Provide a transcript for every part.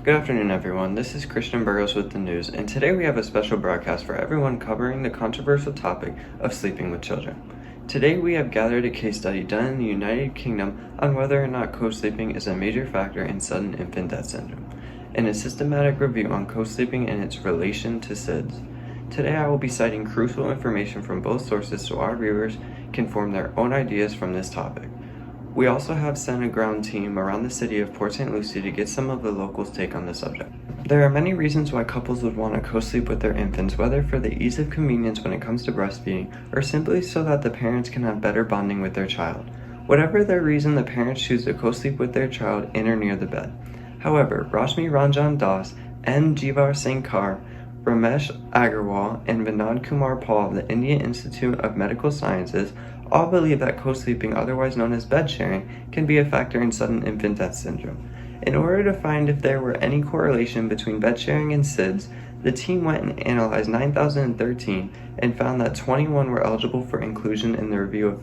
Good afternoon, everyone. This is Christian Burgos with the news, and today we have a special broadcast for everyone covering the controversial topic of sleeping with children. Today we have gathered a case study done in the United Kingdom on whether or not co-sleeping is a major factor in sudden infant death syndrome, and a systematic review on co-sleeping and its relation to SIDS. Today I will be citing crucial information from both sources so our viewers can form their own ideas from this topic. We also have sent a ground team around the city of Port St. Lucie to get some of the locals' take on the subject. There are many reasons why couples would want to co-sleep with their infants, whether for the ease of convenience when it comes to breastfeeding, or simply so that the parents can have better bonding with their child. Whatever their reason, the parents choose to co-sleep with their child in or near the bed. However, Rashmi Ranjan Das, N. Jivar Singh Kar, Ramesh Agarwal, and Vinod Kumar Paul of the Indian Institute of Medical Sciences all believe that co-sleeping, otherwise known as bed sharing, can be a factor in sudden infant death syndrome. In order to find if there were any correlation between bed sharing and SIDS, the team went and analyzed 9,013 and found that 21 were eligible for inclusion in the review of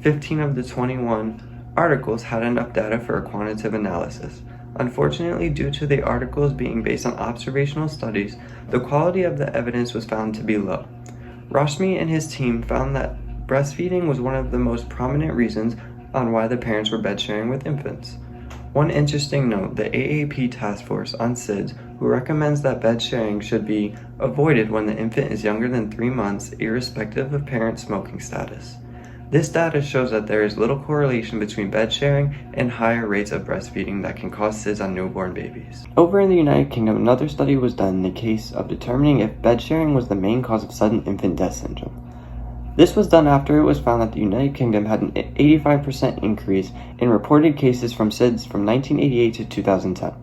15 of the 21 articles had enough data for a quantitative analysis. Unfortunately, due to the articles being based on observational studies, the quality of the evidence was found to be low. Rashmi and his team found that breastfeeding was one of the most prominent reasons on why the parents were bed sharing with infants. One interesting note, the AAP Task Force on SIDS, who recommends that bed sharing should be avoided when the infant is younger than 3 months, irrespective of parent smoking status. This data shows that there is little correlation between bed sharing and higher rates of breastfeeding that can cause SIDS on newborn babies. Over in the United Kingdom, another study was done in the case of determining if bed sharing was the main cause of sudden infant death syndrome. This was done after it was found that the United Kingdom had an 85% increase in reported cases from SIDS from 1988 to 2010.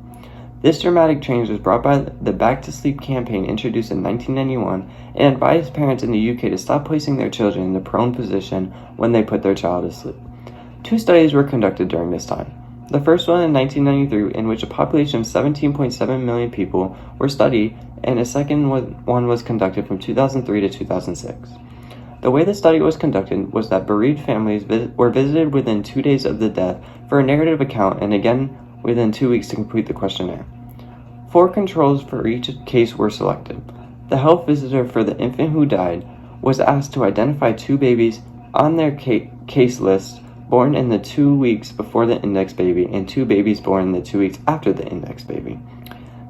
This dramatic change was brought by the Back to Sleep campaign introduced in 1991 and advised parents in the UK to stop placing their children in the prone position when they put their child to sleep. 2 studies were conducted during this time. The first one in 1993, in which a population of 17.7 million people were studied, and a second one was conducted from 2003 to 2006. The way the study was conducted was that bereaved families were visited within 2 days of the death for a narrative account and again within 2 weeks to complete the questionnaire. 4 controls for each case were selected. The health visitor for the infant who died was asked to identify 2 babies on their case list born in the 2 weeks before the index baby and 2 babies born in the 2 weeks after the index baby.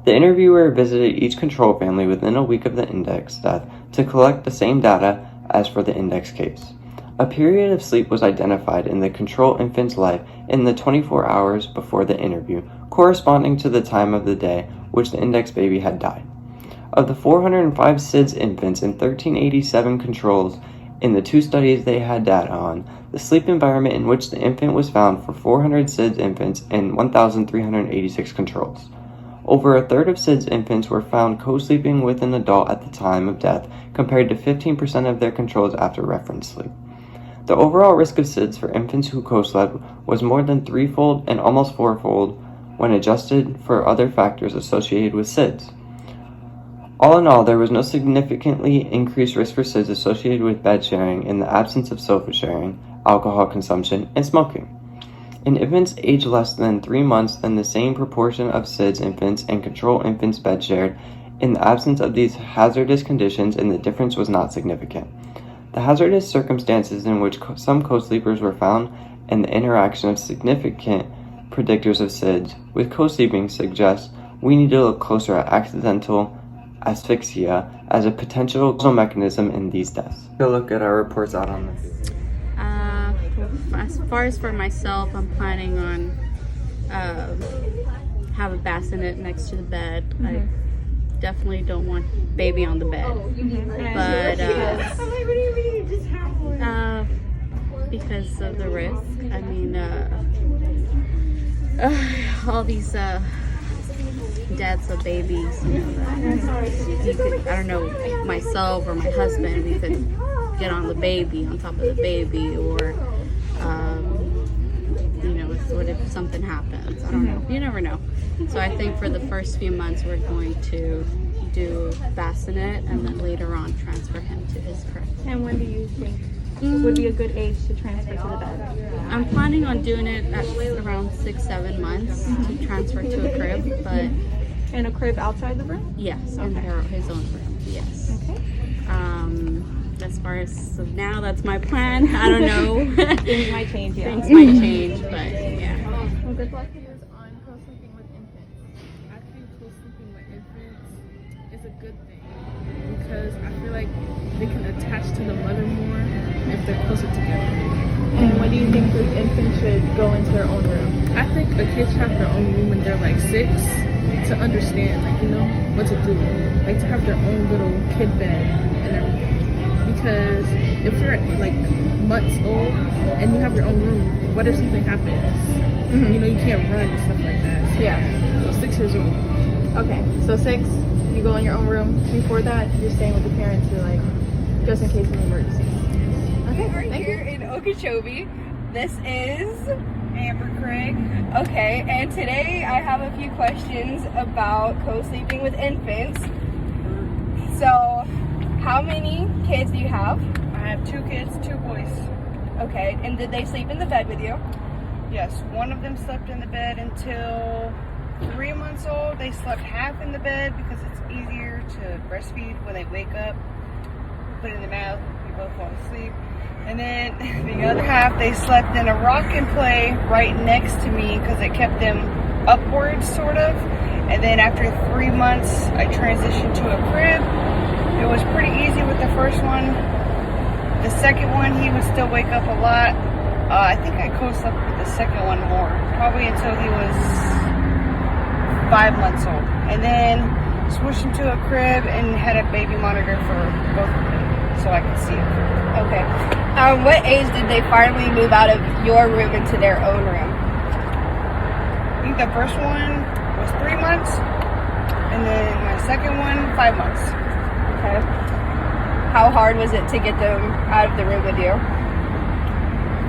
The interviewer visited each control family within a week of the index death to collect the same data as for the index case. A period of sleep was identified in the control infant's life in the 24 hours before the interview, corresponding to the time of the day which the index baby had died. Of the 405 SIDS infants and 1387 controls in the 2 studies they had data on, the sleep environment in which the infant was found for 400 SIDS infants and 1,386 controls. Over a third of SIDS infants were found co-sleeping with an adult at the time of death, compared to 15% of their controls after reference sleep. The overall risk of SIDS for infants who co-slept was more than 3-fold and almost 4-fold when adjusted for other factors associated with SIDS. All in all, there was no significantly increased risk for SIDS associated with bed sharing in the absence of sofa sharing, alcohol consumption, and smoking. In infants aged less than 3 months, then the same proportion of SIDS infants and control infants bed shared in the absence of these hazardous conditions, and the difference was not significant. The hazardous circumstances in which some co-sleepers were found and the interaction of significant predictors of SIDS with co-sleeping suggests we need to look closer at accidental asphyxia as a potential causal mechanism in these deaths. Take a look at our reports out on this. As far as for myself, I'm planning on have a bassinet next to the bed. I definitely don't want baby on the bed, but because of the risk. I mean, all these deaths of babies. You know, I don't know, myself or my husband, we could get on the baby, on top of the baby, or what if something happens? I don't know. You never know. So I think for the first few months we're going to do bassinet and then later on transfer him to his crib. And when do you think would be a good age to transfer to the bed? I'm planning on doing it at around 6-7 months to transfer to a crib, but In a crib outside the room? Yes, in Okay. his own room. Yes. Okay. As far as of now, that's my plan. I don't know. Things might change, yeah. Things might change, but yeah. Well, good luck. Is on co-sleeping with infants. I think co-sleeping with infants is a good thing because I feel like they can attach to the mother more if they're closer together. And when do you think the infant should go into their own room? I think the kids have their own room when they're like 6 to understand, like, you know, what to do. Like to have their own little kid bed and everything. Because if you're like months old and you have your own room, what if something happens? You know, you can't run and stuff like that. So, Yeah. So 6 years old. Okay. So 6, you go in your own room. Before that, you're staying with the parents to like, just in case of an emergency. Okay. We're Thank here you. in Okeechobee. This is Amber Craig. okay, and today I have a few questions about co-sleeping with infants. So, how many kids do you have? I have 2 kids, 2 boys. Okay, and did they sleep in the bed with you? Yes, one of them slept in the bed until 3 months old. They slept half in the bed because it's easier to breastfeed when they wake up. Put it in the mouth, we both fall asleep. And then the other half, they slept in a rock and play right next to me because it kept them upwards, sort of. And then after 3 months, I transitioned to a crib. It was pretty easy with the first one. The second one, he would still wake up a lot. I think I co-slept with the second one more, probably until he was 5 months old. And then switched into a crib and had a baby monitor for both of them so I could see it. Okay. What age did they finally move out of your room into their own room? I think the first one was 3 months, and then my second one, 5 months. Okay. How hard was it to get them out of the room with you?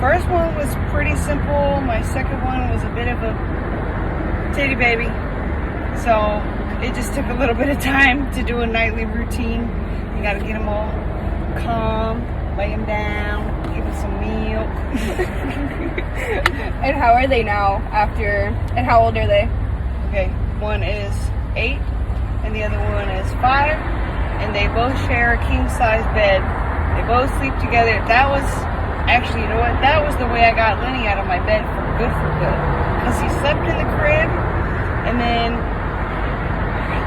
First one was pretty simple. My second one was a bit of a titty baby. So it just took a little bit of time to do a nightly routine. You gotta get them all calm, lay them down, give them some milk. And how are they now and how old are they? Okay, one is 8 and the other one is 5. And they both share a king-size bed. They both sleep together. That was, actually, you know what? That was the way I got Lenny out of my bed for good. Because he slept in the crib, and then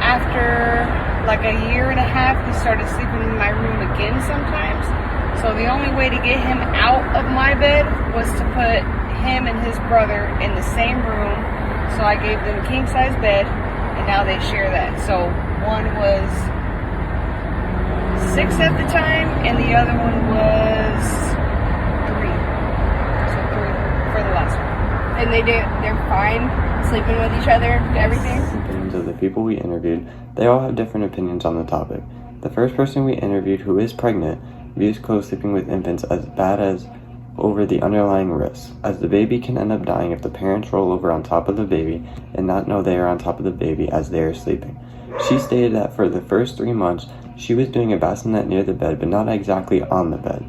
after like a year and a half, he started sleeping in my room again sometimes. So the only way to get him out of my bed was to put him and his brother in the same room. So I gave them a king-size bed, and now they share that. So one was 6 at the time, and the other one was 3. So 3 for the last one. And they're fine sleeping with each other, everything? Opinions of the people we interviewed, they all have different opinions on the topic. The first person we interviewed, who is pregnant, views co-sleeping with infants as bad as over the underlying risks, as the baby can end up dying if the parents roll over on top of the baby and not know they are on top of the baby as they are sleeping. She stated that for the first 3 months, she was doing a bassinet near the bed, but not exactly on the bed,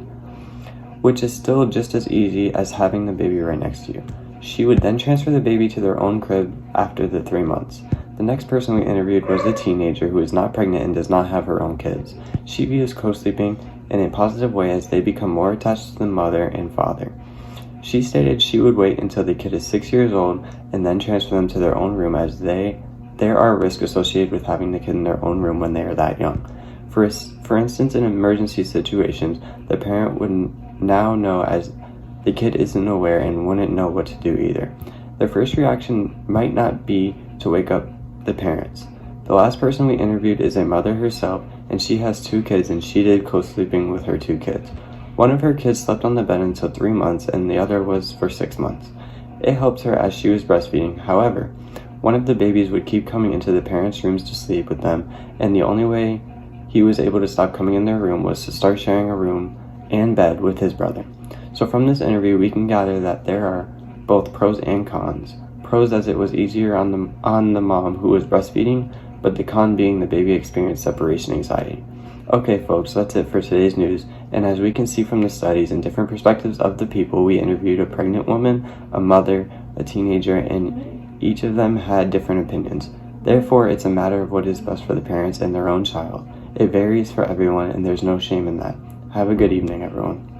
which is still just as easy as having the baby right next to you. She would then transfer the baby to their own crib after the 3 months. The next person we interviewed was a teenager who is not pregnant and does not have her own kids. She views co-sleeping in a positive way as they become more attached to the mother and father. She stated she would wait until the kid is 6 years old and then transfer them to their own room, as there are risks associated with having the kid in their own room when they are that young. For instance, in emergency situations, the parent would now know as the kid isn't aware and wouldn't know what to do either. Their first reaction might not be to wake up the parents. The last person we interviewed is a mother herself, and she has 2 kids, and she did co-sleeping with her 2 kids. One of her kids slept on the bed until 3 months, and the other was for 6 months. It helped her as she was breastfeeding. However, one of the babies would keep coming into the parents' rooms to sleep with them, and the only way he was able to stop coming in their room was to start sharing a room and bed with his brother. So from this interview, we can gather that there are both pros and cons. Pros as it was easier on the mom who was breastfeeding, but the con being the baby experienced separation anxiety. Okay folks, that's it for today's news, and as we can see from the studies and different perspectives of the people, we interviewed a pregnant woman, a mother, a teenager, and each of them had different opinions. Therefore, it's a matter of what is best for the parents and their own child. It varies for everyone, and there's no shame in that. Have a good evening, everyone.